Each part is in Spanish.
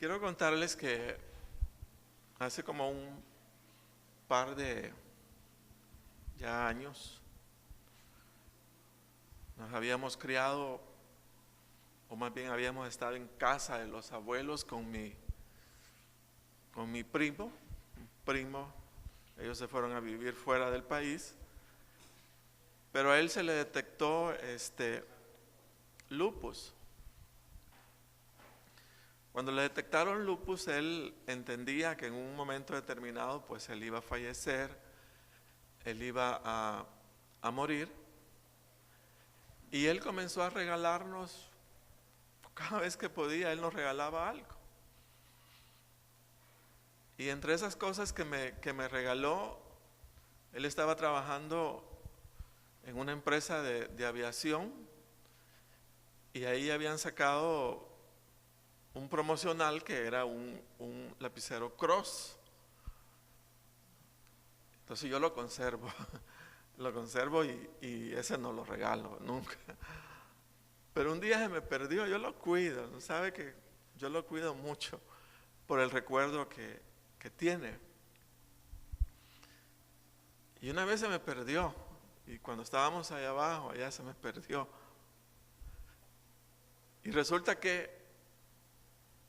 Quiero contarles que hace como un par de ya años nos habíamos criado, o más bien habíamos estado en casa de los abuelos con mi primo. Ellos se fueron a vivir fuera del país, pero a él se le detectó lupus. Cuando le detectaron lupus, él entendía que en un momento determinado pues él iba a fallecer, él iba a morir, y él comenzó a regalarnos, cada vez que podía, él nos regalaba algo. Y entre esas cosas que me regaló, él estaba trabajando en una empresa de aviación, y ahí habían sacado un promocional que era un lapicero Cross. Entonces yo lo conservo, lo conservo y ese no lo regalo nunca. Pero un día se me perdió, yo lo cuido, ¿no sabe que yo lo cuido mucho por el recuerdo que tiene? Y una vez se me perdió, y cuando estábamos allá abajo, allá se me perdió. Y resulta que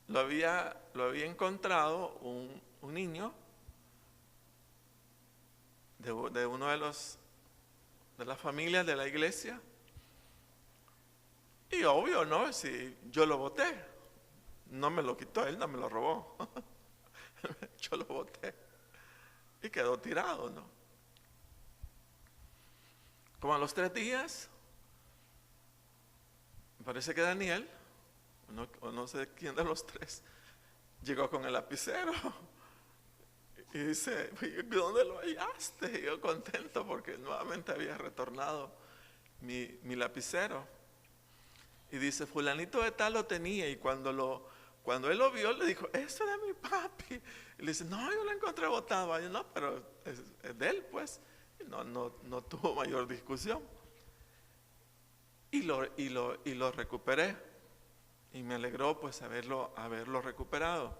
lo había encontrado un niño de uno de las familias de la iglesia. Y obvio, ¿no? Si yo lo boté, no me lo quitó, él no me lo robó. Yo lo boté y quedó tirado, ¿no? Como a los 3 días, me parece que Daniel, o no sé quién de los 3, llegó con el lapicero y dice: ¿dónde lo hallaste? Y yo contento porque nuevamente había retornado mi lapicero. Y dice: fulanito de tal lo tenía, y cuando él lo vio, le dijo: eso es de mi papi. Y le dice: no, yo lo encontré botado. Y yo: no, pero es de él, pues. Y no tuvo mayor discusión. Y lo recuperé. Y me alegró pues haberlo recuperado.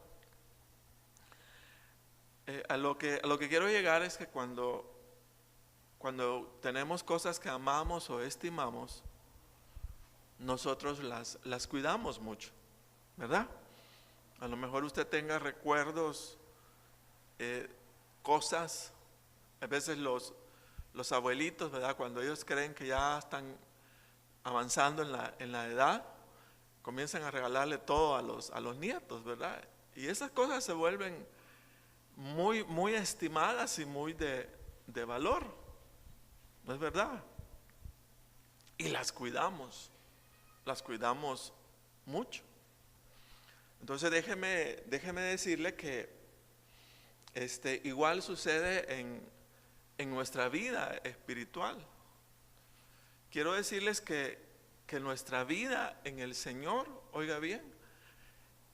A lo que quiero llegar es que cuando tenemos cosas que amamos o estimamos, nosotros las cuidamos mucho, ¿verdad? A lo mejor usted tenga recuerdos, cosas. A veces los abuelitos, ¿verdad? Cuando ellos creen que ya están avanzando en la edad, comienzan a regalarle todo a los nietos, ¿verdad? Y esas cosas se vuelven muy, muy estimadas y muy de valor, ¿no es verdad? Y las cuidamos mucho. Entonces déjeme decirle que igual sucede en nuestra vida espiritual. Quiero decirles que nuestra vida en el Señor, oiga bien,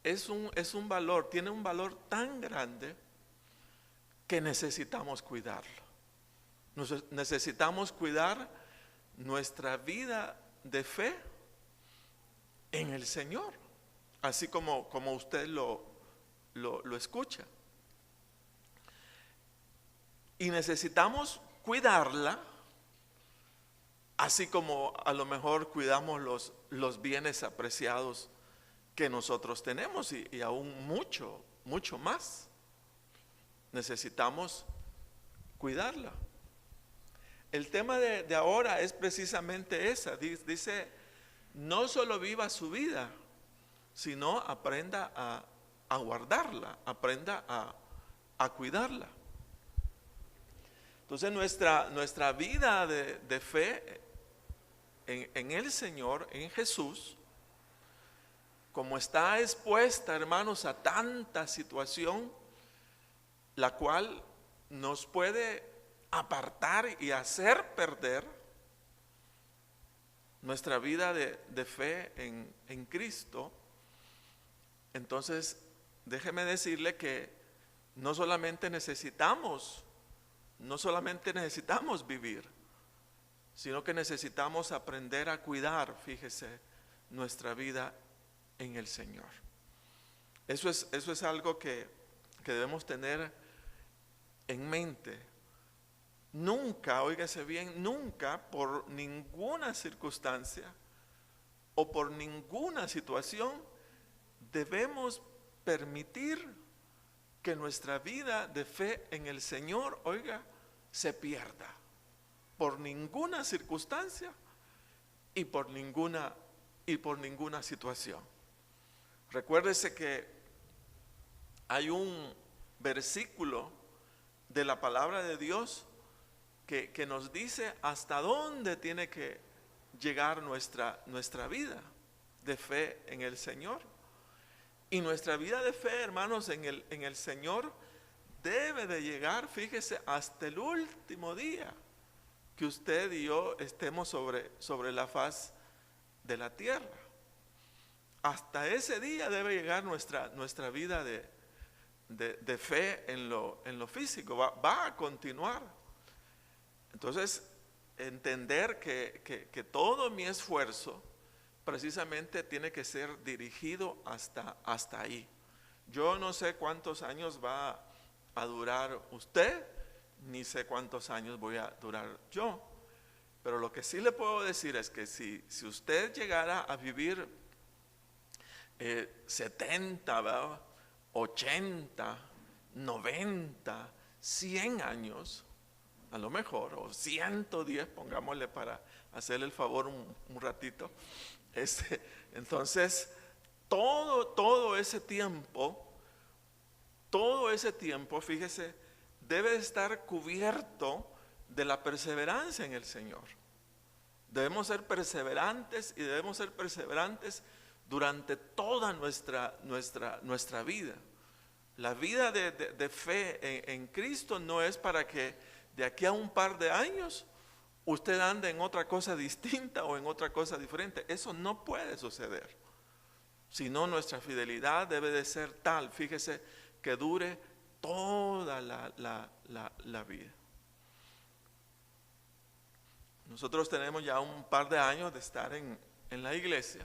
es un valor, tiene un valor tan grande que necesitamos cuidarlo. Necesitamos cuidar nuestra vida de fe en el Señor, así como usted lo escucha. Y necesitamos cuidarla, así como a lo mejor cuidamos los bienes apreciados que nosotros tenemos, y aún mucho, mucho más. Necesitamos cuidarla. El tema de ahora es precisamente esa. Dice: no solo viva su vida, sino aprenda a guardarla, aprenda a cuidarla. Entonces nuestra vida de fe en el Señor, en Jesús, como está expuesta, hermanos, a tanta situación, la cual nos puede apartar y hacer perder nuestra vida de fe en Cristo. Entonces déjeme decirle que no solamente necesitamos vivir, sino que necesitamos aprender a cuidar, fíjese, nuestra vida en el Señor. Eso es algo que debemos tener en mente. Nunca, óigase bien, nunca por ninguna circunstancia o por ninguna situación debemos permitir que nuestra vida de fe en el Señor, oiga, se pierda por ninguna circunstancia y por ninguna situación. Recuérdese que hay un versículo de la palabra de Dios que nos dice hasta dónde tiene que llegar nuestra vida de fe en el Señor. Y nuestra vida de fe, hermanos, en el Señor debe de llegar, fíjese, hasta el último día que usted y yo estemos sobre la faz de la tierra. Hasta ese día debe llegar nuestra vida de fe en lo físico. Va a continuar. Entonces, entender que todo mi esfuerzo precisamente tiene que ser dirigido hasta ahí. Yo no sé cuántos años va a durar usted, ni sé cuántos años voy a durar yo. Pero lo que sí le puedo decir es que si usted llegara a vivir 70, ¿verdad? 80, 90, 100 años, a lo mejor, o 110, pongámosle para hacerle el favor un ratito. Entonces, todo ese tiempo, fíjese, debe estar cubierto de la perseverancia en el Señor. Debemos ser perseverantes y debemos ser perseverantes durante toda nuestra vida. La vida de fe en Cristo no es para que de aquí a un par de años usted ande en otra cosa distinta o en otra cosa diferente. Eso no puede suceder. Sino nuestra fidelidad debe de ser tal, fíjese, que dure toda la vida. Nosotros tenemos ya un par de años de estar en la iglesia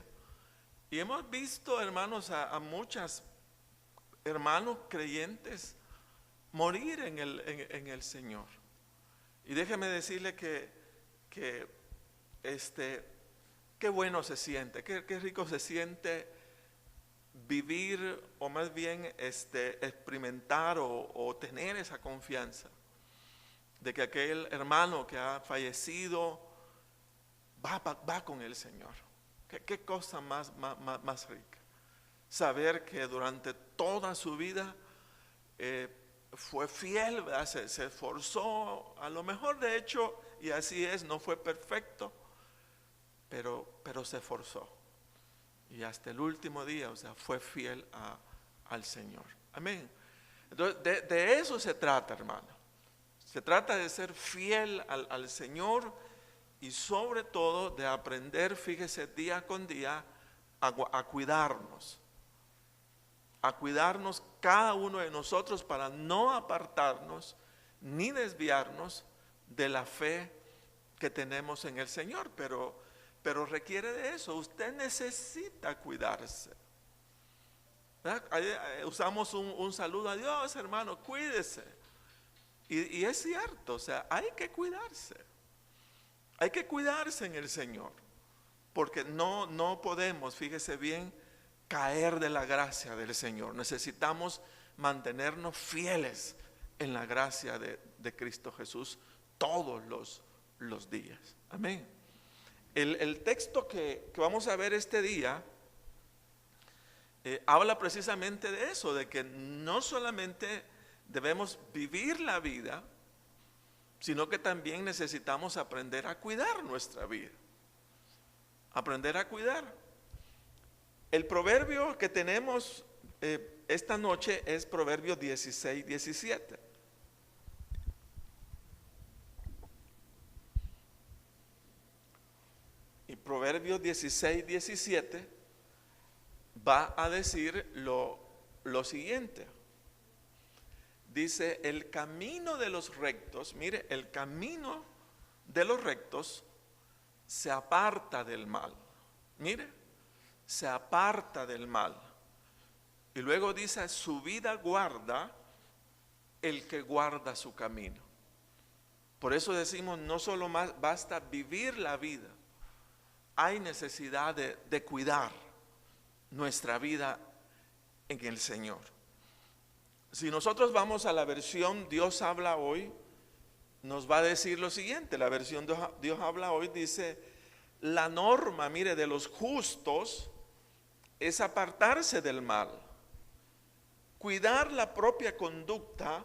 y hemos visto, hermanos, a muchos hermanos creyentes morir en el Señor. Y déjeme decirle que qué bueno se siente, qué rico se siente vivir, o más bien experimentar o tener esa confianza de que aquel hermano que ha fallecido va con el Señor. Qué cosa más rica. Saber que durante toda su vida fue fiel, ¿verdad? Se esforzó, a lo mejor de hecho, y así es, no fue perfecto, pero se esforzó. Y hasta el último día, o sea, fue fiel al Señor. Amén. Entonces, de eso se trata, hermano. Se trata de ser fiel al Señor y sobre todo de aprender, fíjese, día con día a cuidarnos. A cuidarnos cada uno de nosotros para no apartarnos ni desviarnos de la fe que tenemos en el Señor. Pero requiere de eso. Usted necesita cuidarse. Usamos un saludo a Dios, hermano, cuídese. Y es cierto, o sea, hay que cuidarse. Hay que cuidarse en el Señor. Porque no podemos, fíjese bien, caer de la gracia del Señor. Necesitamos mantenernos fieles en la gracia de Cristo Jesús todos los días. Amén. El texto que vamos a ver este día habla precisamente de eso, de que no solamente debemos vivir la vida, sino que también necesitamos aprender a cuidar nuestra vida. Aprender a cuidar. El proverbio que tenemos esta noche es Proverbios 16, 17. Y Proverbios 16, 17 va a decir lo siguiente. Dice, el camino de los rectos, mire, el camino de los rectos se aparta del mal. Mire, se aparta del mal. Y luego dice, su vida guarda el que guarda su camino. Por eso decimos, no solo más basta vivir la vida, hay necesidad de cuidar nuestra vida en el Señor. Si nosotros vamos a la versión Dios habla hoy, nos va a decir lo siguiente. La versión Dios habla hoy dice, la norma, mire, de los justos es apartarse del mal. Cuidar la propia conducta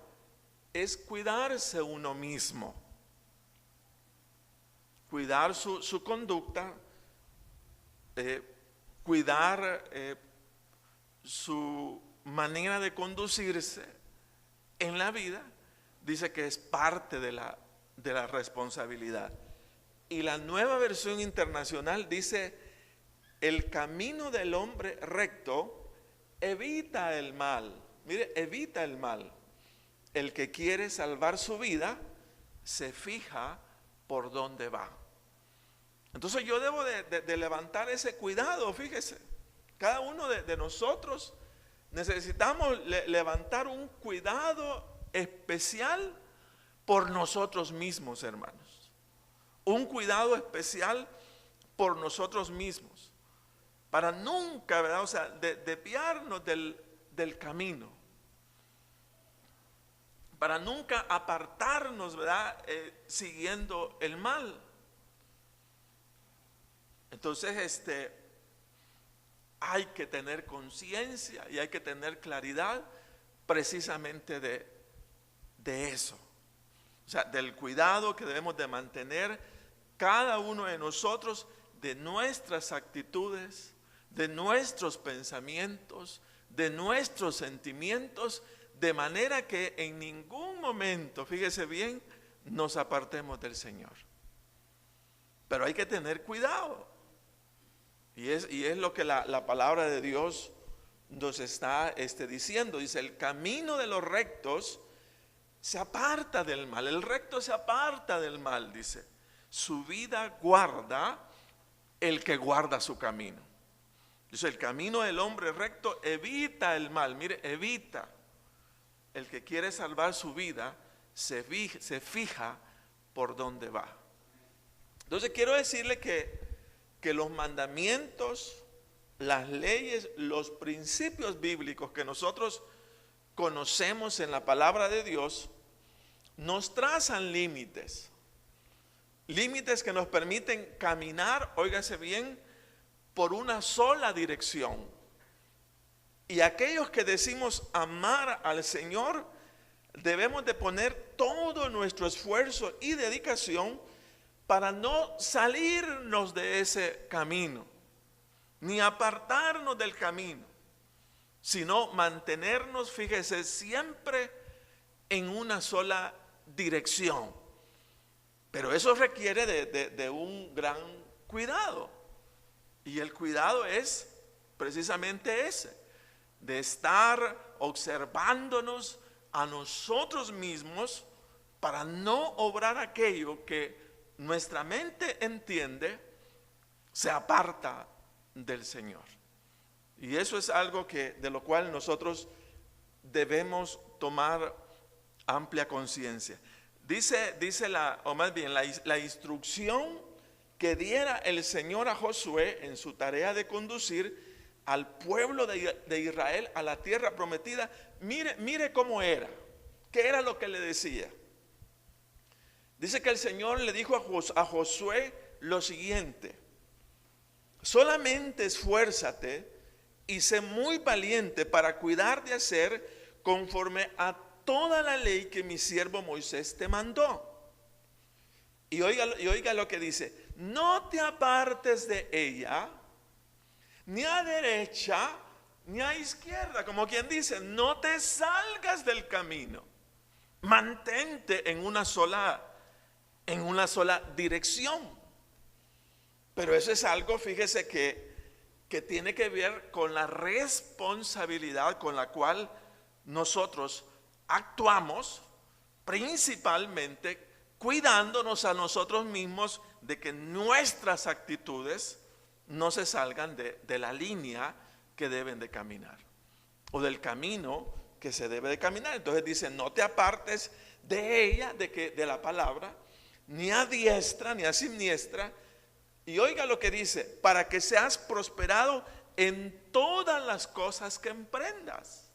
es cuidarse uno mismo. Cuidar su conducta, cuidar su manera de conducirse en la vida, dice que es parte de la responsabilidad. Y la Nueva Versión Internacional dice, el camino del hombre recto evita el mal. Mire, evita el mal. El que quiere salvar su vida se fija por dónde va. Entonces yo debo de levantar ese cuidado, fíjese. Cada uno de nosotros necesitamos levantar un cuidado especial por nosotros mismos, hermanos. Un cuidado especial por nosotros mismos. Para nunca, ¿verdad? O sea, desviarnos del camino. Para nunca apartarnos, ¿verdad? Siguiendo el mal. Entonces, hay que tener conciencia y hay que tener claridad precisamente de eso. O sea, del cuidado que debemos de mantener cada uno de nosotros, de nuestras actitudes, de nuestros pensamientos, de nuestros sentimientos, de manera que en ningún momento, fíjese bien, nos apartemos del Señor. Pero hay que tener cuidado. Y es lo que la palabra de Dios nos está diciendo. Dice, el camino de los rectos se aparta del mal. El recto se aparta del mal, dice. Su vida guarda el que guarda su camino. Dice, el camino del hombre recto evita el mal. Mire, evita. El que quiere salvar su vida se fija por dónde va. Entonces quiero decirle que los mandamientos, las leyes, los principios bíblicos que nosotros conocemos en la palabra de Dios, nos trazan límites. Límites que nos permiten caminar, óigase bien, por una sola dirección. Y aquellos que decimos amar al Señor, debemos de poner todo nuestro esfuerzo y dedicación para no salirnos de ese camino, ni apartarnos del camino, sino mantenernos, fíjese, siempre en una sola dirección. Pero eso requiere de un gran cuidado. Y el cuidado es precisamente ese, de estar observándonos a nosotros mismos para no obrar aquello que nuestra mente entiende, se aparta del Señor. Y eso es algo de lo cual nosotros debemos tomar amplia conciencia. Dice o más bien la instrucción que diera el Señor a Josué en su tarea de conducir al pueblo de Israel a la tierra prometida. Mire cómo era, qué era lo que le decía. Dice que el Señor le dijo a Josué lo siguiente: solamente esfuérzate y sé muy valiente para cuidar de hacer conforme a toda la ley que mi siervo Moisés te mandó. Y oiga lo que dice: no te apartes de ella, ni a derecha, ni a izquierda. Como quien dice, no te salgas del camino. Mantente en una sola dirección. Pero eso es algo, fíjese, que tiene que ver con la responsabilidad con la cual nosotros actuamos, principalmente cuidándonos a nosotros mismos de que nuestras actitudes no se salgan de la línea que deben de caminar. o del camino que se debe de caminar. Entonces dice, no te apartes de ella, de la palabra, ni a diestra ni a siniestra. Y oiga lo que dice, para que seas prosperado en todas las cosas que emprendas.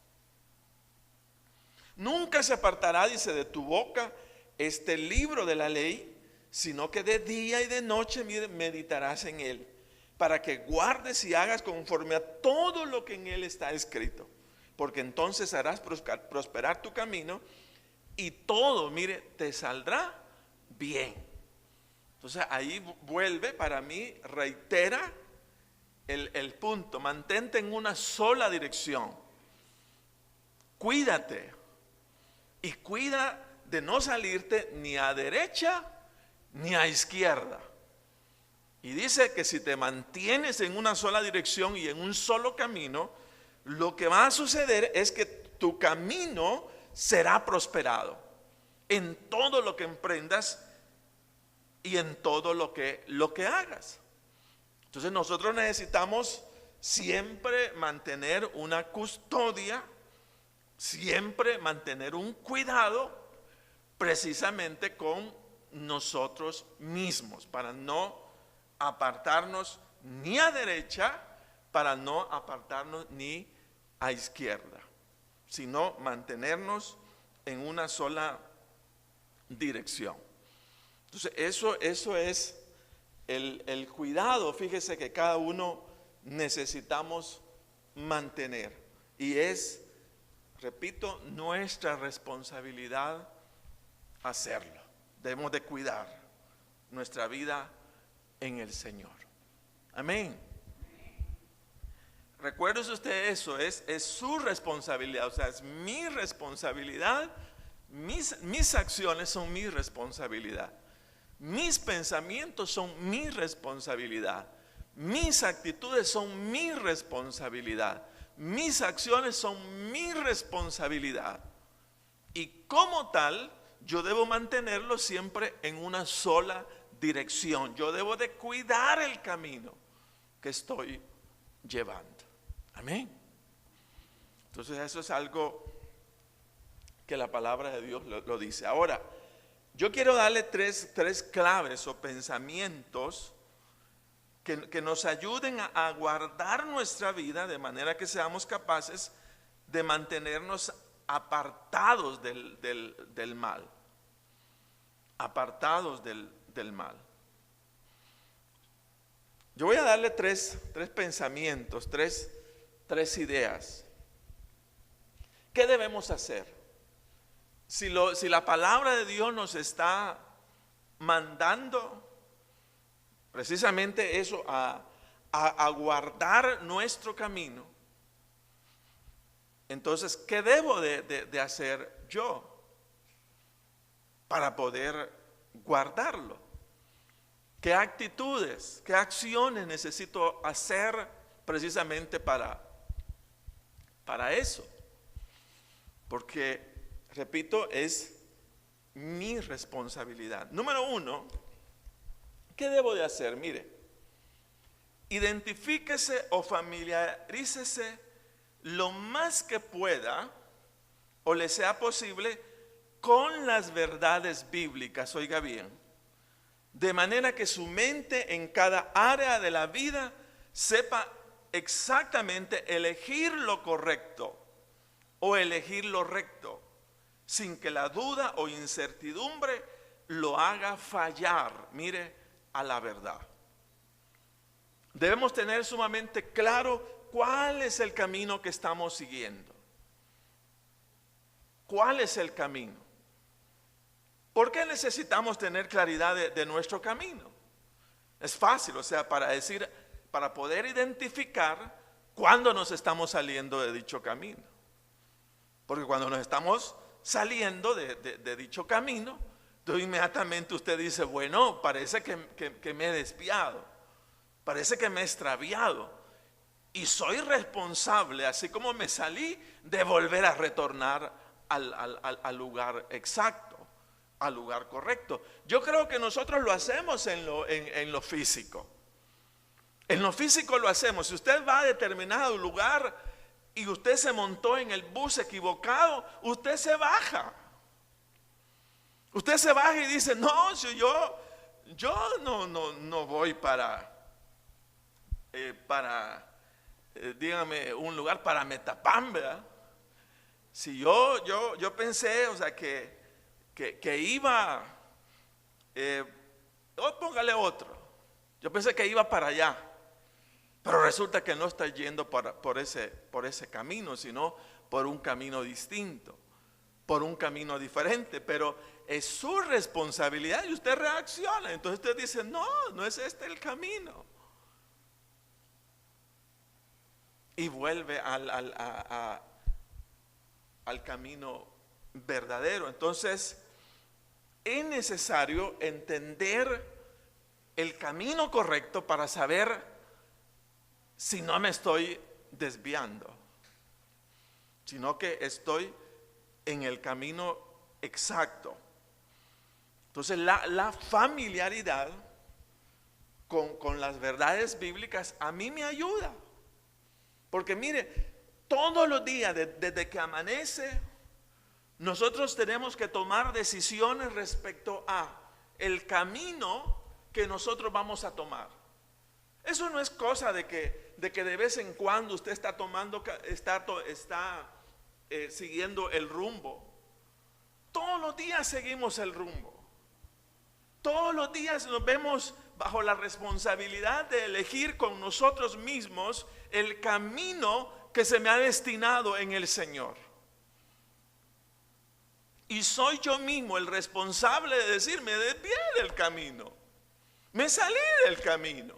Nunca se apartará, dice, de tu boca este libro de la ley, sino que de día y de noche meditarás en él, para que guardes y hagas conforme a todo lo que en él está escrito, porque entonces harás prosperar tu camino y todo, mire, te saldrá bien. Entonces ahí vuelve, para mí, reitera el punto, mantente en una sola dirección, cuídate y cuida de no salirte ni a derecha ni a izquierda. Y dice que si te mantienes en una sola dirección y en un solo camino, lo que va a suceder es que tu camino será prosperado en todo lo que emprendas y en todo lo que hagas. Entonces nosotros necesitamos siempre mantener una custodia, siempre mantener un cuidado precisamente con nosotros mismos, para no apartarnos ni a derecha, para no apartarnos ni a izquierda, sino mantenernos en una sola dirección. Entonces eso es el cuidado, fíjese, que cada uno necesitamos mantener, y es, repito, nuestra responsabilidad hacerlo. Debemos de cuidar nuestra vida en el Señor. Amén. Recuérdese usted eso, es su responsabilidad, o sea, es mi responsabilidad. Mis acciones son mi responsabilidad. Mis pensamientos son mi responsabilidad. Mis actitudes son mi responsabilidad. Mis acciones son mi responsabilidad. Y como tal, yo debo mantenerlo siempre en una sola dirección. Yo debo de cuidar el camino que estoy llevando. Amén. Entonces eso es algo que la palabra de Dios lo dice. Ahora, yo quiero darle tres claves o pensamientos que nos ayuden a guardar nuestra vida de manera que seamos capaces de mantenernos apartados del mal. Apartados del mal. Yo voy a darle tres pensamientos, tres ideas. ¿Qué debemos hacer? Si la palabra de Dios nos está mandando precisamente eso, a guardar nuestro camino, entonces, ¿qué debo de hacer yo para poder guardarlo? ¿Qué actitudes, qué acciones necesito hacer precisamente para eso? Porque, repito, es mi responsabilidad. Número uno, ¿qué debo de hacer? Mire, identifíquese o familiarícese lo más que pueda o le sea posible con las verdades bíblicas, oiga bien, de manera que su mente en cada área de la vida sepa exactamente elegir lo correcto o elegir lo recto, sin que la duda o incertidumbre lo haga fallar, mire, a la verdad. Debemos tener sumamente claro cuál es el camino que estamos siguiendo. ¿Cuál es el camino? ¿Por qué necesitamos tener claridad de nuestro camino? Es fácil, o sea, para poder identificar cuándo nos estamos saliendo de dicho camino. Porque cuando nos estamos saliendo de dicho camino, entonces inmediatamente usted dice, bueno, parece que me he desviado, parece que me he extraviado, y soy responsable, así como me salí, de volver a retornar al lugar exacto, al lugar correcto. Yo creo que nosotros lo hacemos en lo físico. En lo físico lo hacemos. Si usted va a determinado lugar y usted se montó en el bus equivocado, usted se baja. Usted se baja y dice, no, si yo no voy dígame, un lugar para Metapán, ¿verdad? Si yo pensé, o sea, que iba, póngale otro. Yo pensé que iba para allá, pero resulta que no está yendo por ese camino, sino por un camino distinto, por un camino diferente, pero es su responsabilidad y usted reacciona. Entonces usted dice, no es este el camino. Y vuelve al camino verdadero. Entonces es necesario entender el camino correcto para saber si no me estoy desviando, sino que estoy en el camino exacto. Entonces la familiaridad con las verdades bíblicas a mí me ayuda. Porque mire, todos los días desde que amanece, nosotros tenemos que tomar decisiones respecto a el camino que nosotros vamos a tomar. Eso no es cosa de que de vez en cuando usted está siguiendo el rumbo. Todos los días seguimos el rumbo. Todos los días nos vemos bajo la responsabilidad de elegir con nosotros mismos el camino que se me ha destinado en el Señor. Y soy yo mismo el responsable de decir, me desvié del camino, me salí del camino.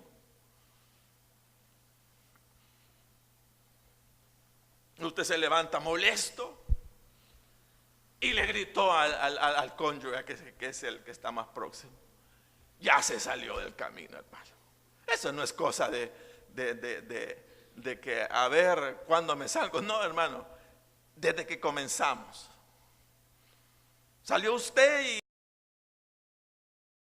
Usted se levanta molesto y le gritó al cónyuge que es el que está más próximo. Ya se salió del camino, hermano. Eso no es cosa de que a ver cuándo me salgo. No, hermano, desde que comenzamos. Salió usted